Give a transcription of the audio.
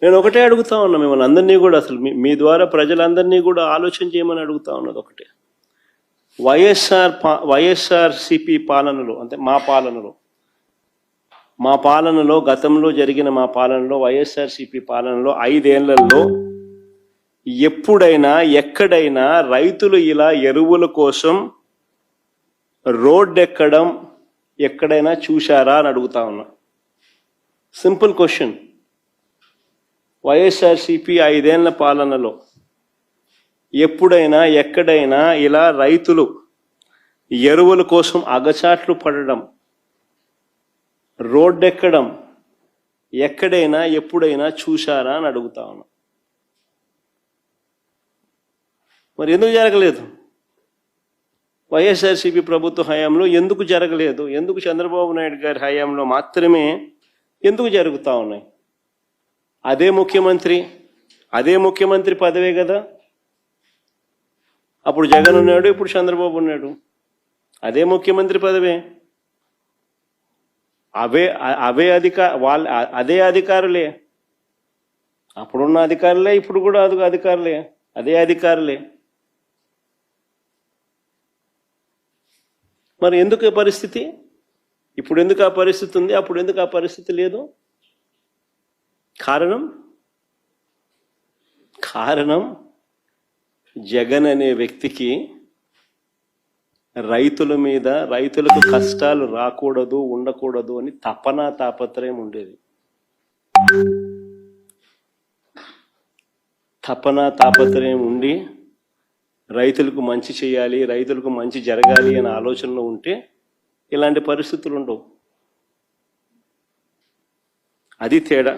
నేను ఒకటే అడుగుతా ఉన్నా మిమ్మల్ని అందరినీ కూడా, అసలు మీ ద్వారా ప్రజలందరినీ కూడా ఆలోచన చేయమని అడుగుతా ఉన్నది ఒకటే. వైఎస్ఆర్సిపి పాలనలో, అంటే మా పాలనలో గతంలో జరిగిన మా పాలనలో, వైఎస్ఆర్సిపి పాలనలో 5 ఏళ్లలో ఎప్పుడైనా ఎక్కడైనా రైతులు ఇలా ఎరువుల కోసం రోడ్డు ఎక్కడం ఎక్కడైనా చూశారా అని అడుగుతా ఉన్నా. Simple question. వైఎస్ఆర్సిపి 5 ఏళ్ల పాలనలో ఎప్పుడైనా ఎక్కడైనా ఇలా రైతులు ఎరువుల కోసం అగచాట్లు పడడం, రోడ్డెక్కడం ఎక్కడైనా ఎప్పుడైనా చూశారా అని అడుగుతా ఉన్నా. మరి ఎందుకు జరగలేదు? వైఎస్ఆర్సీపీ ప్రభుత్వ హయాంలో ఎందుకు జరగలేదు? ఎందుకు చంద్రబాబు నాయుడు గారి హయాంలో మాత్రమే ఎందుకు జరుగుతూ ఉన్నాయి? అదే ముఖ్యమంత్రి పదవే కదా. అప్పుడు జగన్ ఉన్నాడు, ఇప్పుడు చంద్రబాబు ఉన్నాడు. అదే ముఖ్యమంత్రి పదవే, అదే అధికారులే. అప్పుడున్న అధికారులే, ఇప్పుడు కూడా అధికారులే, అదే అధికారులే. మరి ఎందుకు పరిస్థితి? ఇప్పుడు ఎందుకు ఆ పరిస్థితి ఉంది, అప్పుడు ఎందుకు ఆ పరిస్థితి లేదు? కారణం జగన్ అనే వ్యక్తికి రైతుల మీద, రైతులకు కష్టాలు రాకూడదు, ఉండకూడదు అని తాపత్రయం ఉండేది. తాపత్రయం ఉండి రైతులకు మంచి చేయాలి, రైతులకు మంచి జరగాలి అనే ఆలోచనలో ఉంటే ఇలాంటి పరిస్థితులు ఉండవు. అది తేడా.